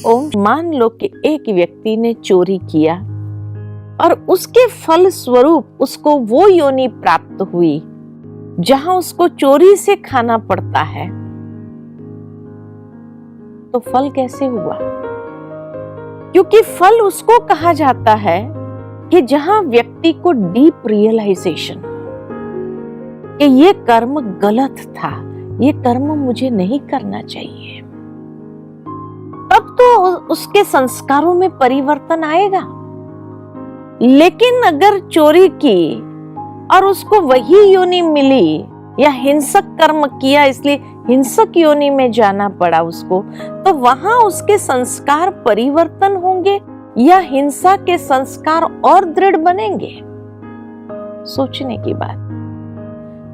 मान लो कि एक व्यक्ति ने चोरी किया और उसके फल स्वरूप उसको वो योनि प्राप्त हुई जहां उसको चोरी से खाना पड़ता है, तो फल कैसे हुआ? क्योंकि फल उसको कहा जाता है कि जहां व्यक्ति को डीप रियलाइजेशन कि ये कर्म गलत था, ये कर्म मुझे नहीं करना चाहिए, तब तो उसके संस्कारों में परिवर्तन आएगा। लेकिन अगर चोरी की और उसको वही योनि मिली या हिंसक कर्म किया इसलिए हिंसक योनि में जाना पड़ा उसको, तो वहां उसके संस्कार परिवर्तन होंगे या हिंसा के संस्कार और दृढ़ बनेंगे? सोचने की बात।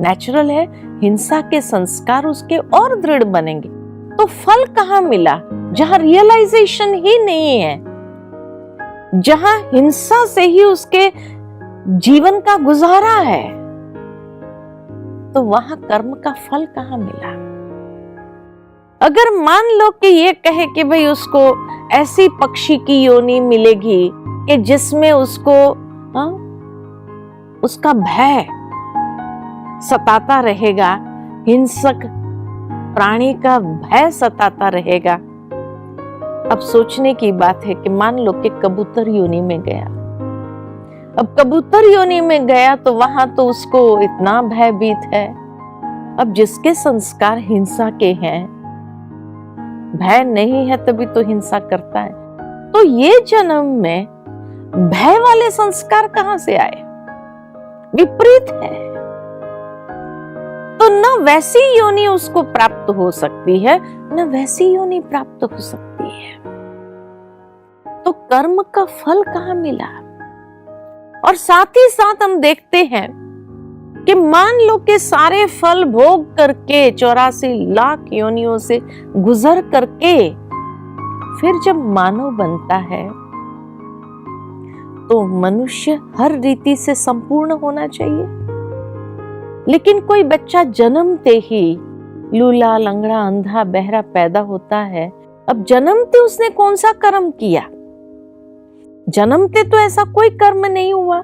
नेचुरल है, हिंसा के संस्कार उसके और दृढ़ बनेंगे। तो फल कहां मिला? जहां रियलाइजेशन ही नहीं है, जहां हिंसा से ही उसके जीवन का गुजारा है, तो वहां कर्म का फल कहां मिला? अगर मान लो कि ये कहे कि भाई उसको ऐसी पक्षी की योनि मिलेगी कि जिसमें उसको उसका भय सताता रहेगा, हिंसक प्राणी का भय सताता रहेगा। अब सोचने की बात है कि मान लो कि कबूतर योनि में गया। अब कबूतर योनि में गया तो वहां तो उसको इतना भयभीत है। अब जिसके संस्कार हिंसा के हैं, भय नहीं है तभी तो हिंसा करता है, तो ये जन्म में भय वाले संस्कार कहां से आए? विपरीत है। तो न वैसी योनि उसको प्राप्त हो सकती है, न वैसी योनि प्राप्त हो सकती है। तो कर्म का फल कहां मिला? और साथ ही साथ हम देखते हैं कि मान लो कि सारे फल भोग करके 84 लाख योनियों से गुजर करके फिर जब मानव बनता है तो मनुष्य हर रीति से संपूर्ण होना चाहिए। लेकिन कोई बच्चा जन्मते ही लूला, लंगड़ा, अंधा, बहरा पैदा होता है। अब जन्मते उसने कौन सा कर्म किया? जन्मते तो ऐसा कोई कर्म नहीं हुआ।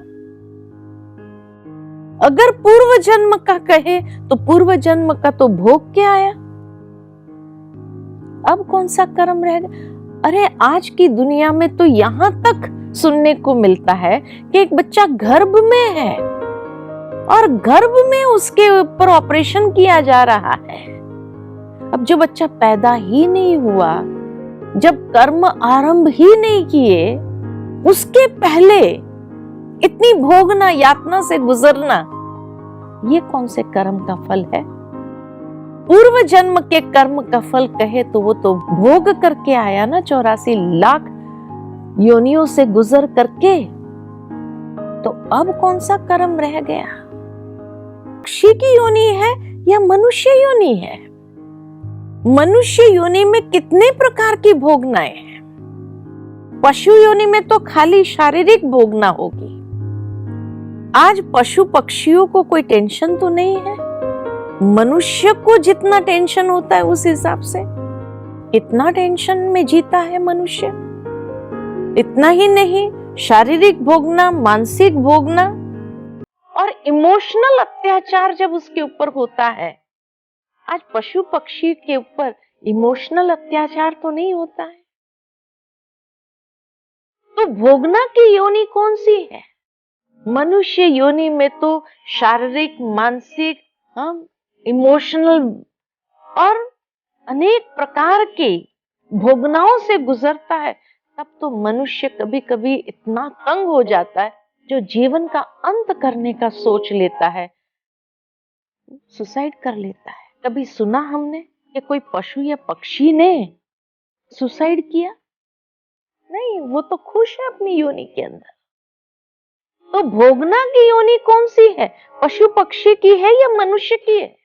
अगर पूर्व जन्म का कहे तो पूर्व जन्म का तो भोग के आया। अब कौन सा कर्म रहेगा? अरे आज की दुनिया में तो यहां तक सुनने को मिलता है कि एक बच्चा गर्भ में है और गर्भ में उसके ऊपर ऑपरेशन किया जा रहा है। अब जो बच्चा पैदा ही नहीं हुआ, जब कर्म आरंभ ही नहीं किए, उसके पहले इतनी भोगना, यातना से गुजरना, ये कौन से कर्म का फल है? पूर्व जन्म के कर्म का फल कहे तो वो तो भोग करके आया ना, 84 लाख योनियों से गुजर करके। तो अब कौन सा कर्म रह गया? पक्षी की योनि है या मनुष्य योनि है? मनुष्य योनि में कितने प्रकार की भोगनाएं हैं? पशु योनि में तो खाली शारीरिक भोगना होगी। आज पशु पक्षियों को कोई टेंशन तो नहीं है। मनुष्य को जितना टेंशन होता है उस हिसाब से कितना टेंशन में जीता है मनुष्य। इतना ही नहीं, शारीरिक भोगना, मानसिक भोगना और इमोशनल अत्याचार जब उसके ऊपर होता है। आज पशु पक्षी के ऊपर इमोशनल अत्याचार तो नहीं होता है। तो भोगना की योनि कौन सी है? मनुष्य योनि में तो शारीरिक, मानसिक, इमोशनल और अनेक प्रकार की भोगनाओं से गुजरता है। तब तो मनुष्य कभी कभी इतना तंग हो जाता है जो जीवन का अंत करने का सोच लेता है, सुसाइड कर लेता है। कभी सुना हमने कि कोई पशु या पक्षी ने सुसाइड किया? नहीं, वो तो खुश है अपनी योनि के अंदर। तो भोगना की योनि कौन सी है? पशु पक्षी की है या मनुष्य की है?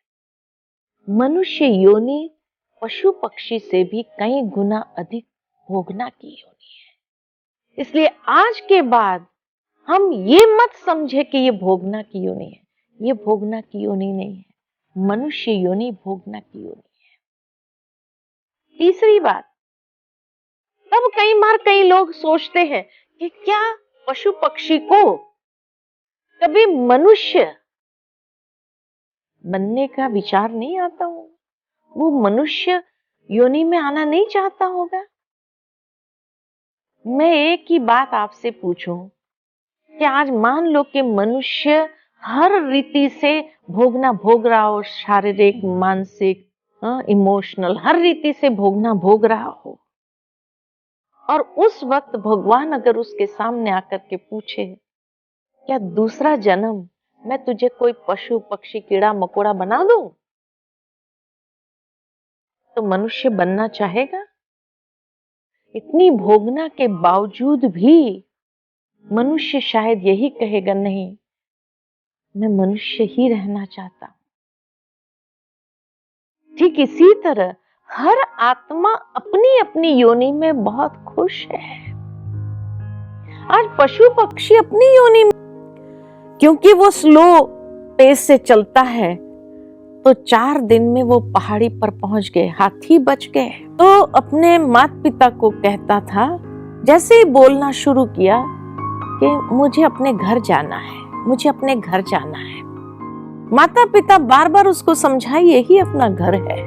मनुष्य योनि पशु पक्षी से भी कई गुना अधिक भोगना की योनि है। इसलिए आज के बाद हम ये मत समझे कि ये भोगना की योनि है। ये भोगना की योनि नहीं है, मनुष्य योनि भोगना की योनि है। तीसरी बात तब कई बार कई लोग सोचते हैं कि क्या पशु पक्षी को कभी मनुष्य बनने का विचार नहीं आता हो, वो मनुष्य योनि में आना नहीं चाहता होगा। मैं एक ही बात आपसे पूछूं कि आज मान लो कि मनुष्य हर रीति से भोगना भोग रहा हो, शारीरिक, मानसिक, इमोशनल, हर रीति से भोगना भोग रहा हो, और उस वक्त भगवान अगर उसके सामने आकर के पूछे क्या दूसरा जन्म मैं तुझे कोई पशु पक्षी कीड़ा मकोड़ा बना दूं, तो मनुष्य बनना चाहेगा? इतनी भोगना के बावजूद भी मनुष्य शायद यही कहेगा, नहीं, मैं मनुष्य ही रहना चाहता हूं। ठीक इसी तरह हर आत्मा अपनी अपनी योनि में बहुत खुश है। आज पशु पक्षी अपनी योनि में, क्योंकि वो स्लो पेस से चलता है, तो 4 दिन में वो पहाड़ी पर पहुंच गए, हाथी बच गए। तो अपने माता पिता को कहता था, जैसे ही बोलना शुरू किया कि मुझे अपने घर जाना है, मुझे अपने घर जाना है, माता पिता बार बार उसको समझाए यही अपना घर है।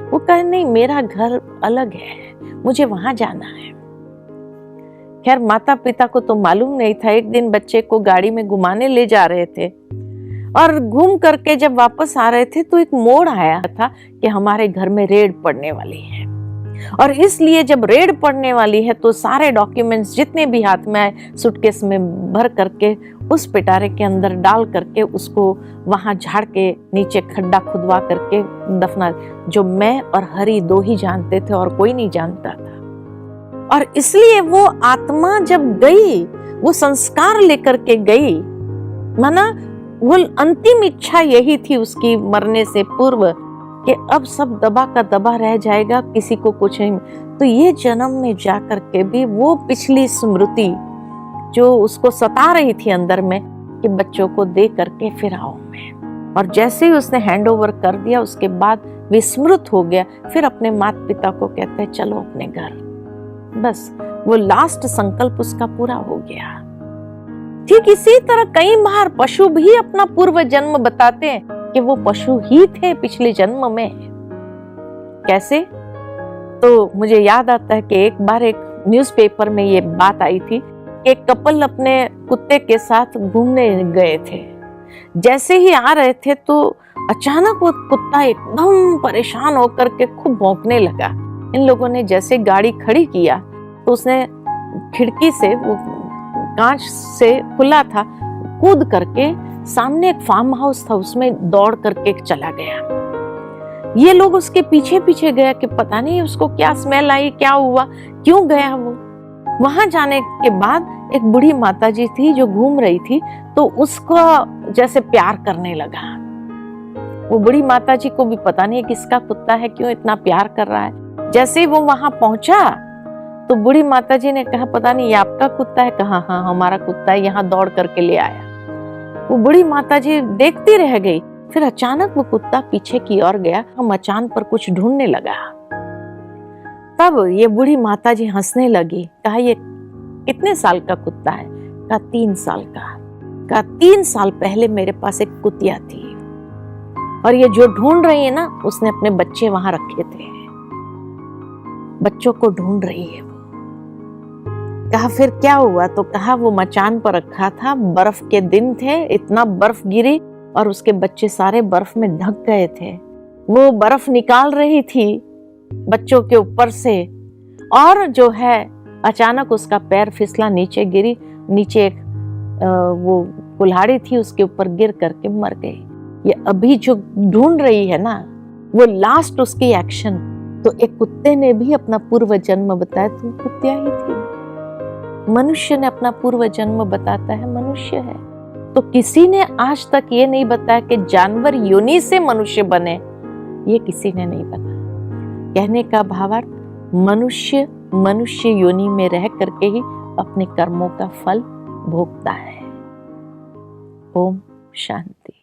वो कहे नहीं, मेरा घर अलग है, मुझे वहां जाना है। खैर माता पिता को तो मालूम नहीं था। एक दिन बच्चे को गाड़ी में घुमाने ले जा रहे थे और घूम करके जब वापस आ रहे थे तो एक मोड़ आया था कि हमारे घर में रेड पड़ने वाली है, और इसलिए जब रेड पड़ने वाली है तो सारे डॉक्यूमेंट्स जितने भी हाथ में आए सूटकेस में भर करके उस पिटारे के अंदर डाल करके उसको वहां झाड़ के नीचे खड्डा खुदवा करके दफना, जो मैं और हरि 2 ही जानते थे और कोई नहीं जानता था। और इसलिए वो आत्मा जब गई, वो संस्कार लेकर के गई, माना वो अंतिम इच्छा यही थी उसकी मरने से पूर्व कि अब सब दबा का दबा रह जाएगा, किसी को कुछ नहीं। तो ये जन्म में जाकर के भी वो पिछली स्मृति जो उसको सता रही थी अंदर में कि बच्चों को दे करके फिर आऊं मैं, और जैसे ही उसने हैंड ओवर कर दिया उसके बाद विस्मृत हो गया। फिर अपने माता पिता को कहते हैं चलो अपने घर। बस वो लास्ट संकल्प उसका पूरा हो गया। ठीक इसी तरह कई बार पशु भी अपना पूर्व जन्म बताते हैं कि वो पशु ही थे पिछले जन्म में। कैसे? तो मुझे याद आता है कि एक बार एक न्यूज़पेपर में ये बात आई थी, एक कपल अपने कुत्ते के साथ घूमने गए थे। जैसे ही आ रहे थे तो अचानक वो कुत्ता एकदम परेशान होकर के खूब भौंकने लगा। इन लोगों ने जैसे गाड़ी खड़ी किया तो उसने खिड़की से, वो कांच से खुला था, कूद करके सामने एक फार्म हाउस था उसमें दौड़ करके चला गया। ये लोग उसके पीछे पीछे गए कि पता नहीं उसको क्या स्मेल आई, क्या हुआ, क्यों गया वो। वहां जाने के बाद एक बूढ़ी माताजी थी जो घूम रही थी, तो उसको जैसे प्यार करने लगा। वो बूढ़ी माताजी को भी पता नहीं किसका कुत्ता है, क्यों इतना प्यार कर रहा है। जैसे ही वो वहां पहुंचा तो बूढ़ी माताजी ने कहा पता नहीं ये आपका कुत्ता है? कहा हाँ हमारा कुत्ता है, यहाँ दौड़ करके ले आया। वो बूढ़ी माताजी देखती रह गई। फिर अचानक वो कुत्ता पीछे की ओर गया, मचान पर कुछ ढूंढने लगा। तब ये बूढ़ी माताजी हंसने लगी। कहा ये कितने साल का कुत्ता है? कहा 3 साल का। कहा 3 साल पहले मेरे पास एक कुतिया थी और ये जो ढूंढ रही है ना, उसने अपने बच्चे वहां रखे थे, बच्चों को ढूंढ रही है वो। कहा फिर क्या हुआ? तो कहा वो मचान पर रखा था, बर्फ के दिन थे, इतना बर्फ गिरी और उसके बच्चे सारे बर्फ में ढक गए थे। वो बर्फ निकाल रही थी बच्चों के ऊपर से, और जो है अचानक उसका पैर फिसला, नीचे गिरी। नीचे एक वो कुल्हाड़ी थी, उसके ऊपर गिर करके मर गई। ये अभी जो ढूंढ रही है ना, वो लास्ट उसकी एक्शन। तो एक कुत्ते ने भी अपना पूर्व जन्म बताया, तो कुत्तिया ही थी। मनुष्य ने अपना पूर्व जन्म बताता है, मनुष्य है। तो किसी ने आज तक ये नहीं बताया कि जानवर योनि से मनुष्य बने, ये किसी ने नहीं बताया। कहने का भावार्थ, मनुष्य योनि में रह करके ही अपने कर्मों का फल भोगता है। ओम शांति।